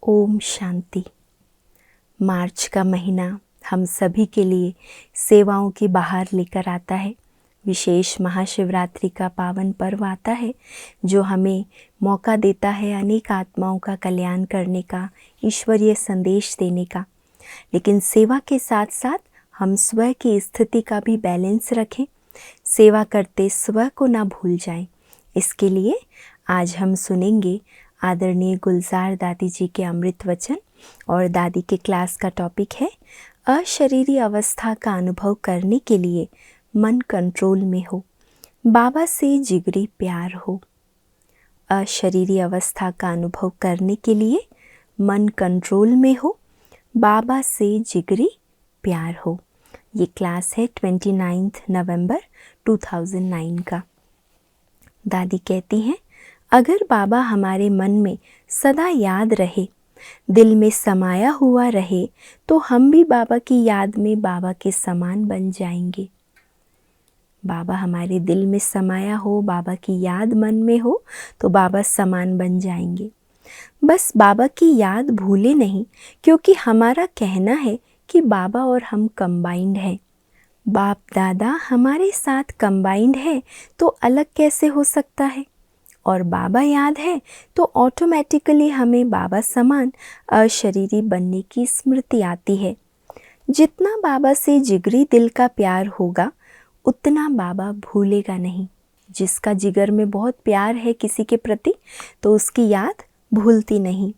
ओम शांति। मार्च का महीना हम सभी के लिए सेवाओं की बहार लेकर आता है। विशेष महाशिवरात्रि का पावन पर्व आता है जो हमें मौका देता है अनेक आत्माओं का कल्याण करने का, ईश्वरीय संदेश देने का। लेकिन सेवा के साथ साथ हम स्व की स्थिति का भी बैलेंस रखें, सेवा करते स्व को ना भूल जाएं। इसके लिए आज हम सुनेंगे आदरणीय गुलजार दादी जी के अमृत वचन। और दादी के क्लास का टॉपिक है अशरीरी अवस्था का अनुभव करने के लिए मन कंट्रोल में हो, बाबा से जिगरी प्यार हो। अशरीरी अवस्था का अनुभव करने के लिए मन कंट्रोल में हो, बाबा से जिगरी प्यार हो। ये क्लास है 29 नवंबर 2009 का। दादी कहती हैं, अगर बाबा हमारे मन में सदा याद रहे, दिल में समाया हुआ रहे, तो हम भी बाबा की याद में बाबा के समान बन जाएंगे। बाबा हमारे दिल में समाया हो, बाबा की याद मन में हो, तो बाबा समान बन जाएंगे। बस बाबा की याद भूले नहीं, क्योंकि हमारा कहना है कि बाबा और हम कंबाइंड हैं। बाप दादा हमारे साथ कंबाइंड है तो अलग कैसे हो सकता है। और बाबा याद है तो ऑटोमेटिकली हमें बाबा समान अशरीरी बनने की स्मृति आती है। जितना बाबा से जिगरी दिल का प्यार होगा उतना बाबा भूलेगा नहीं। जिसका जिगर में बहुत प्यार है किसी के प्रति तो उसकी याद भूलती नहीं।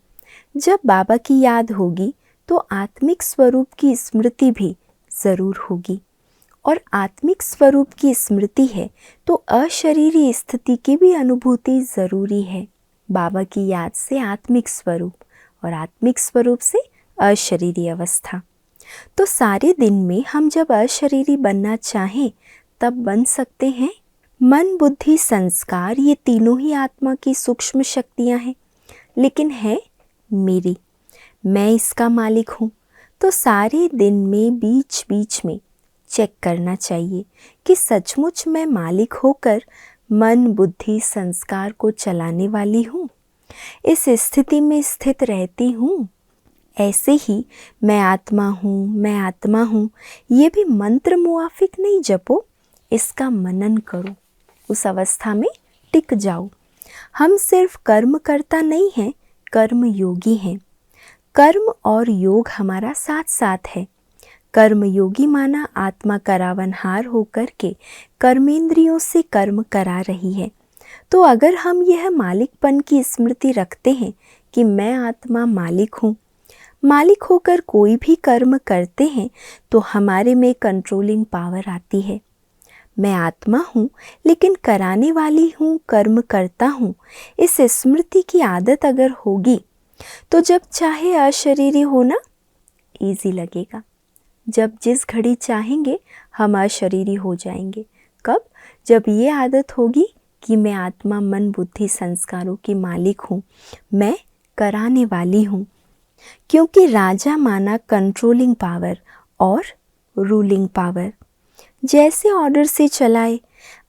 जब बाबा की याद होगी तो आत्मिक स्वरूप की स्मृति भी ज़रूर होगी। और आत्मिक स्वरूप की स्मृति है तो अशरीरी स्थिति की भी अनुभूति ज़रूरी है। बाबा की याद से आत्मिक स्वरूप और आत्मिक स्वरूप से अशरीरी अवस्था। तो सारे दिन में हम जब अशरीरी बनना चाहें तब बन सकते हैं। मन, बुद्धि, संस्कार ये तीनों ही आत्मा की सूक्ष्म शक्तियाँ हैं, लेकिन है मेरी, मैं इसका मालिक हूँ। तो सारे दिन में बीच बीच में चेक करना चाहिए कि सचमुच मैं मालिक होकर मन, बुद्धि, संस्कार को चलाने वाली हूँ, इस स्थिति में स्थित रहती हूँ। ऐसे ही मैं आत्मा हूँ, मैं आत्मा हूँ, ये भी मंत्र मुआफिक नहीं जपो, इसका मनन करो, उस अवस्था में टिक जाओ। हम सिर्फ कर्म करता नहीं हैं, कर्म योगी हैं। कर्म और योग हमारा साथ साथ है। कर्म योगी माना आत्मा करावनहार होकर के कर्मेंद्रियों से कर्म करा रही है। तो अगर हम यह मालिकपन की स्मृति रखते हैं कि मैं आत्मा मालिक हूँ, मालिक होकर कोई भी कर्म करते हैं तो हमारे में कंट्रोलिंग पावर आती है। मैं आत्मा हूँ लेकिन कराने वाली हूँ, कर्म करता हूँ, इस स्मृति की आदत अगर होगी तो जब चाहे अशरीरी होना ईजी लगेगा। जब जिस घड़ी चाहेंगे हम अशरीरी हो जाएंगे। कब? जब ये आदत होगी कि मैं आत्मा, मन, बुद्धि, संस्कारों की मालिक हूँ, मैं कराने वाली हूँ। क्योंकि राजा माना कंट्रोलिंग पावर और रूलिंग पावर, जैसे ऑर्डर से चलाए।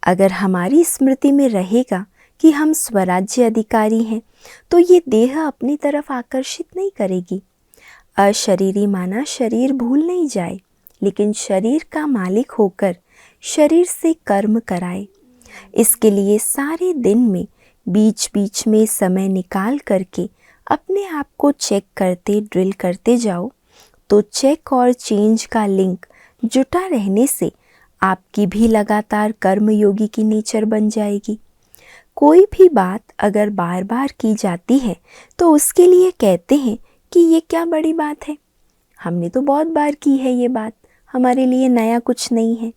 अगर हमारी स्मृति में रहेगा कि हम स्वराज्य अधिकारी हैं तो ये देह अपनी तरफ आकर्षित नहीं करेगी। अशरीरी माना शरीर भूल नहीं जाए, लेकिन शरीर का मालिक होकर शरीर से कर्म कराए। इसके लिए सारे दिन में बीच बीच में समय निकाल करके अपने आप को चेक करते, ड्रिल करते जाओ। तो चेक और चेंज का लिंक जुटा रहने से आपकी भी लगातार कर्मयोगी की नेचर बन जाएगी। कोई भी बात अगर बार बार की जाती है तो उसके लिए कहते हैं कि ये क्या बड़ी बात है, हमने तो बहुत बार की है ये बात, हमारे लिए नया कुछ नहीं है।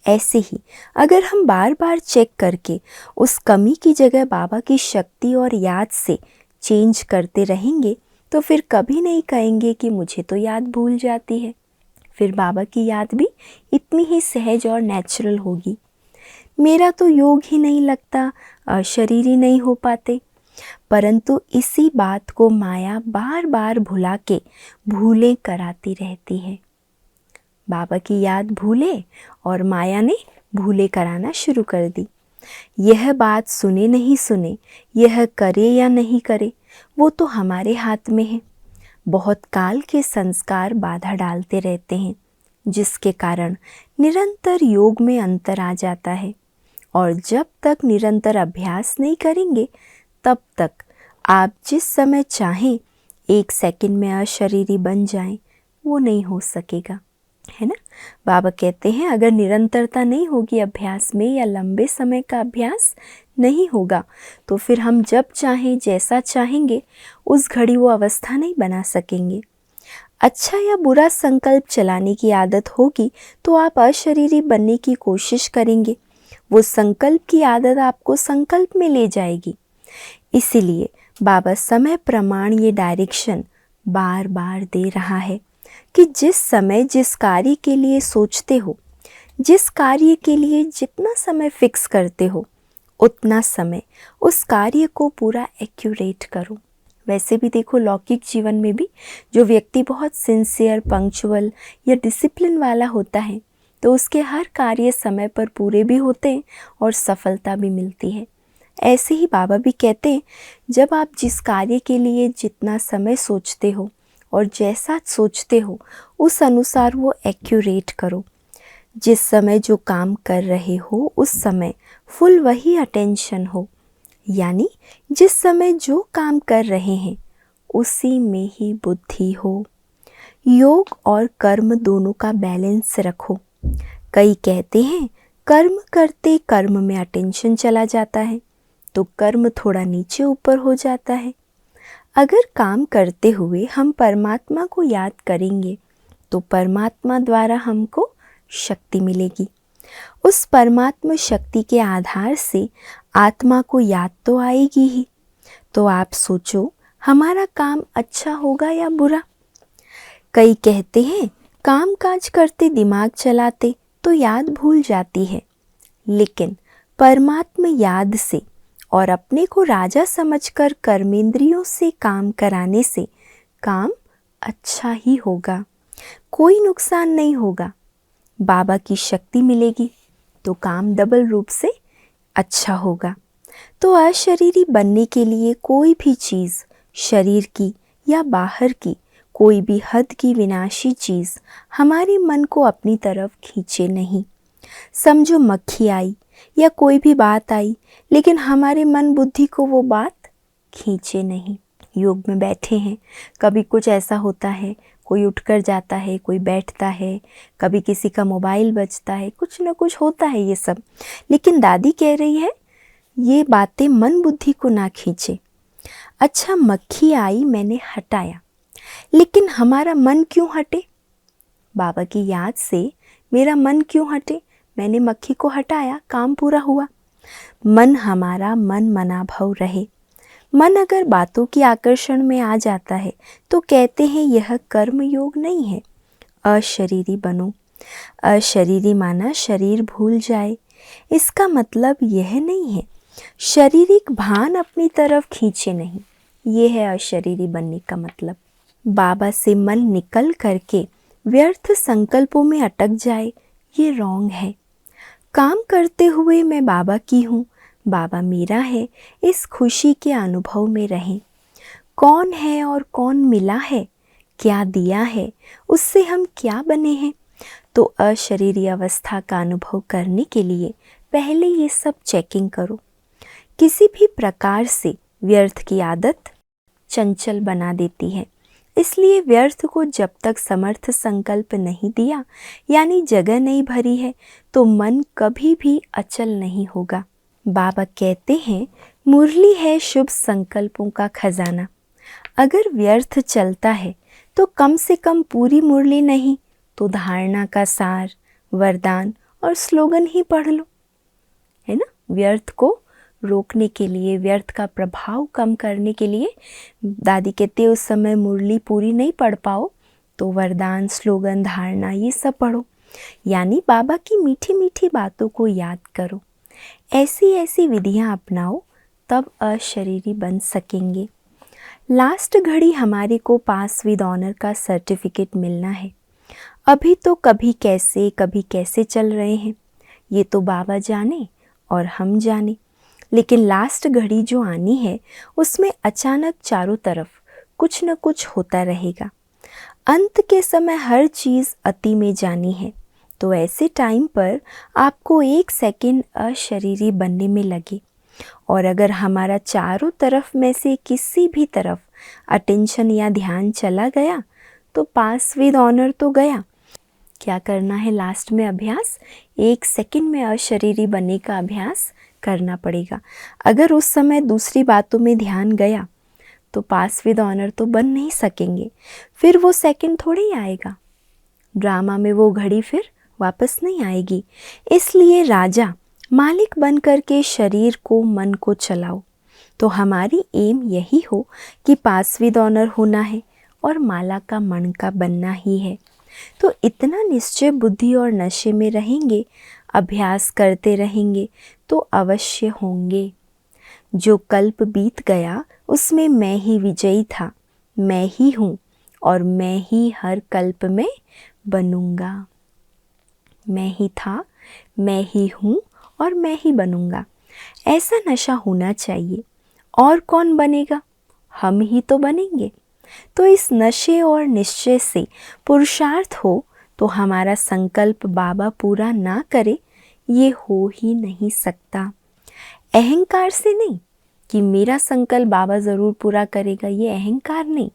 ऐसे ही अगर हम बार बार चेक करके उस कमी की जगह बाबा की शक्ति और याद से चेंज करते रहेंगे तो फिर कभी नहीं कहेंगे कि मुझे तो याद भूल जाती है। फिर बाबा की याद भी इतनी ही सहज और नेचुरल होगी। मेरा तो योग ही नहीं लगता, अशरीरी नहीं हो पाते। परंतु इसी बात को माया बार बार भुला के भूले कराती रहती है। बाबा की याद भूले और माया ने भूले कराना शुरू कर दी। यह बात सुने नहीं सुने, यह करे या नहीं करे, वो तो हमारे हाथ में है। बहुत काल के संस्कार बाधा डालते रहते हैं, जिसके कारण निरंतर योग में अंतर आ जाता है। और जब तक निरंतर अभ्यास नहीं करेंगे तब तक आप जिस समय चाहें 1 सेकंड में अशरीरी बन जाएं, वो नहीं हो सकेगा, है ना। बाबा कहते हैं अगर निरंतरता नहीं होगी अभ्यास में या लंबे समय का अभ्यास नहीं होगा तो फिर हम जब चाहें जैसा चाहेंगे उस घड़ी वो अवस्था नहीं बना सकेंगे। अच्छा या बुरा संकल्प चलाने की आदत होगी तो आप अशरीरी बनने की कोशिश करेंगे, वो संकल्प की आदत आपको संकल्प में ले जाएगी। इसीलिए बाबा समय प्रमाण ये डायरेक्शन बार बार दे रहा है कि जिस समय जिस कार्य के लिए सोचते हो, जिस कार्य के लिए जितना समय फिक्स करते हो, उतना समय उस कार्य को पूरा एक्यूरेट करो। वैसे भी देखो लौकिक जीवन में भी जो व्यक्ति बहुत सिंसियर, पंक्चुअल या डिसिप्लिन वाला होता है तो उसके हर कार्य समय पर पूरे भी होते हैं और सफलता भी मिलती है। ऐसे ही बाबा भी कहते हैं जब आप जिस कार्य के लिए जितना समय सोचते हो और जैसा सोचते हो उस अनुसार वो एक्यूरेट करो। जिस समय जो काम कर रहे हो उस समय फुल वही अटेंशन हो, यानी जिस समय जो काम कर रहे हैं उसी में ही बुद्धि हो। योग और कर्म दोनों का बैलेंस रखो। कई कहते हैं कर्म करते कर्म में अटेंशन चला जाता है तो कर्म थोड़ा नीचे ऊपर हो जाता है। अगर काम करते हुए हम परमात्मा को याद करेंगे तो परमात्मा द्वारा हमको शक्ति मिलेगी। उस परमात्मा शक्ति के आधार से आत्मा को याद तो आएगी ही। तो आप सोचो हमारा काम अच्छा होगा या बुरा। कई कहते हैं काम काज करते दिमाग चलाते तो याद भूल जाती है, लेकिन परमात्मा याद से और अपने को राजा समझकर कर्मेंद्रियों से काम कराने से काम अच्छा ही होगा, कोई नुकसान नहीं होगा। बाबा की शक्ति मिलेगी तो काम डबल रूप से अच्छा होगा। तो अशरीरी बनने के लिए कोई भी चीज़, शरीर की या बाहर की कोई भी हद की विनाशी चीज़ हमारे मन को अपनी तरफ खींचे नहीं। समझो मक्खी आई या कोई भी बात आई लेकिन हमारे मन बुद्धि को वो बात खींचे नहीं। योग में बैठे हैं, कभी कुछ ऐसा होता है, कोई उठकर जाता है, कोई बैठता है, कभी किसी का मोबाइल बजता है, कुछ ना कुछ होता है ये सब। लेकिन दादी कह रही है ये बातें मन बुद्धि को ना खींचे। अच्छा मक्खी आई, मैंने हटाया, लेकिन हमारा मन क्यों हटे? बाबा की याद से मेरा मन क्यों हटे? मैंने मक्खी को हटाया, काम पूरा हुआ। मन हमारा मन मना भाव रहे। मन अगर बातों की आकर्षण में आ जाता है तो कहते हैं यह कर्म योग नहीं है, अशरीरी बनो। अशरीरी माना शरीर भूल जाए। इसका मतलब यह नहीं है शारीरिक भान अपनी तरफ खींचे नहीं, ये है अशरीरी बनने का मतलब। बाबा से मन निकल करके व्यर्थ संकल्पों में अटक जाए, ये रॉन्ग है। काम करते हुए मैं बाबा की हूँ, बाबा मेरा है, इस खुशी के अनुभव में रहें। कौन है और कौन मिला है, क्या दिया है, उससे हम क्या बने हैं। तो अशरीरी अवस्था का अनुभव करने के लिए पहले ये सब चेकिंग करो। किसी भी प्रकार से व्यर्थ की आदत चंचल बना देती है, इसलिए व्यर्थ को जब तक समर्थ संकल्प नहीं दिया, यानी जगह नहीं भरी है, तो मन कभी भी अचल नहीं होगा। बाबा कहते हैं मुरली है शुभ संकल्पों का खजाना। अगर व्यर्थ चलता है तो कम से कम पूरी मुरली नहीं तो धारणा का सार, वरदान और स्लोगन ही पढ़ लो, है ना। व्यर्थ को रोकने के लिए, व्यर्थ का प्रभाव कम करने के लिए दादी कहते उस समय मुरली पूरी नहीं पढ़ पाओ तो वरदान, स्लोगन, धारणा ये सब पढ़ो, यानी बाबा की मीठी मीठी बातों को याद करो। ऐसी ऐसी विधियां अपनाओ, तब अशरीरी बन सकेंगे। लास्ट घड़ी हमारे को पास विद ऑनर का सर्टिफिकेट मिलना है। अभी तो कभी कैसे चल रहे हैं ये तो बाबा जाने और हम जाने, लेकिन लास्ट घड़ी जो आनी है उसमें अचानक चारों तरफ कुछ न कुछ होता रहेगा। अंत के समय हर चीज़ अति में जानी है, तो ऐसे टाइम पर आपको 1 सेकंड अशरीरी बनने में लगे, और अगर हमारा चारों तरफ में से किसी भी तरफ अटेंशन या ध्यान चला गया तो पास विद ऑनर तो गया। क्या करना है लास्ट में अभ्यास? 1 सेकंड में अशरीरी बनने का अभ्यास करना पड़ेगा। अगर उस समय दूसरी बातों में ध्यान गया तो पास विद ऑनर तो बन नहीं सकेंगे, फिर वो सेकंड थोड़े ही आएगा। ड्रामा में वो घड़ी फिर वापस नहीं आएगी। इसलिए राजा मालिक बन कर के शरीर को मन को चलाओ। तो हमारी एम यही हो कि पास विद ऑनर होना है और माला का मण का बनना ही है। तो इतना निश्चय बुद्धि और नशे में रहेंगे, अभ्यास करते रहेंगे तो अवश्य होंगे। जो कल्प बीत गया उसमें मैं ही विजयी था, मैं ही हूँ और मैं ही हर कल्प में बनूंगा। मैं ही था, मैं ही हूँ और मैं ही बनूंगा। ऐसा नशा होना चाहिए। और कौन बनेगा? हम ही तो बनेंगे। तो इस नशे और निश्चय से पुरुषार्थ हो तो हमारा संकल्प बाबा पूरा ना करे, ये हो ही नहीं सकता। अहंकार से नहीं कि मेरा संकल्प बाबा ज़रूर पूरा करेगा, ये अहंकार नहीं,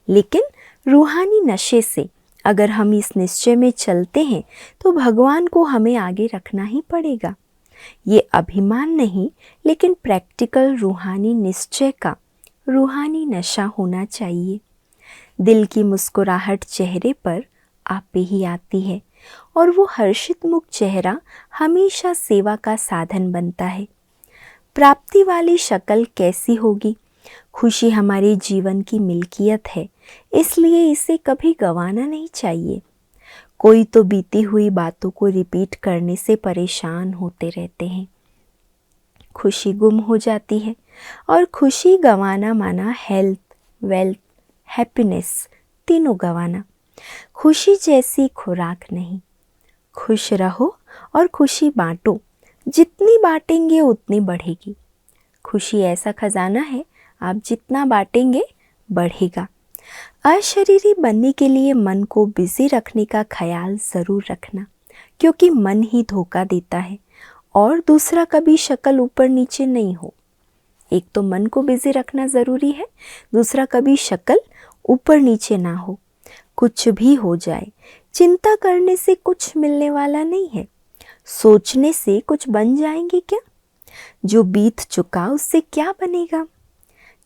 लेकिन रूहानी नशे से अगर हम इस निश्चय में चलते हैं तो भगवान को हमें आगे रखना ही पड़ेगा। ये अभिमान नहीं, लेकिन प्रैक्टिकल रूहानी निश्चय का रूहानी नशा होना चाहिए। दिल की मुस्कुराहट चेहरे पर आपे ही आती है और वो हर्षित मुख चेहरा हमेशा सेवा का साधन बनता है। प्राप्ति वाली शक्ल कैसी होगी? खुशी हमारे जीवन की मिल्कियत है, इसलिए इसे कभी गंवाना नहीं चाहिए। कोई तो बीती हुई बातों को रिपीट करने से परेशान होते रहते हैं। खुशी गुम हो जाती है और खुशी गंवाना माना हेल्थ, वेल्थ, हैप्पीनेस तीनों गंवाना। खुशी जैसी खुराक नहीं। खुश रहो और खुशी बांटो, जितनी बांटेंगे उतनी बढ़ेगी। खुशी ऐसा खजाना है, आप जितना बांटेंगे बढ़ेगा। अशरीरी बनने के लिए मन को बिजी रखने का ख्याल ज़रूर रखना, क्योंकि मन ही धोखा देता है। और दूसरा, कभी शक्ल ऊपर नीचे नहीं हो। एक तो मन को बिजी रखना ज़रूरी है, दूसरा कभी शक्ल ऊपर नीचे ना हो। कुछ भी हो जाए, चिंता करने से कुछ मिलने वाला नहीं है। सोचने से कुछ बन जाएंगे क्या? जो बीत चुका उससे क्या बनेगा?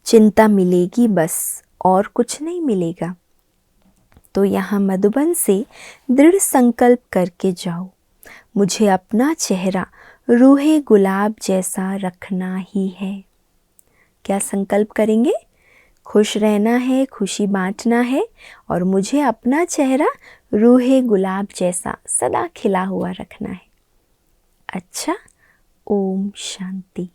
चिंता मिलेगी बस, और कुछ नहीं मिलेगा। तो यहाँ मधुबन से दृढ़ संकल्प करके जाओ, मुझे अपना चेहरा रूहे गुलाब जैसा रखना ही है। क्या संकल्प करेंगे? खुश रहना है, खुशी बांटना है और मुझे अपना चेहरा रूहे गुलाब जैसा सदा खिला हुआ रखना है। अच्छा, ओम शांति।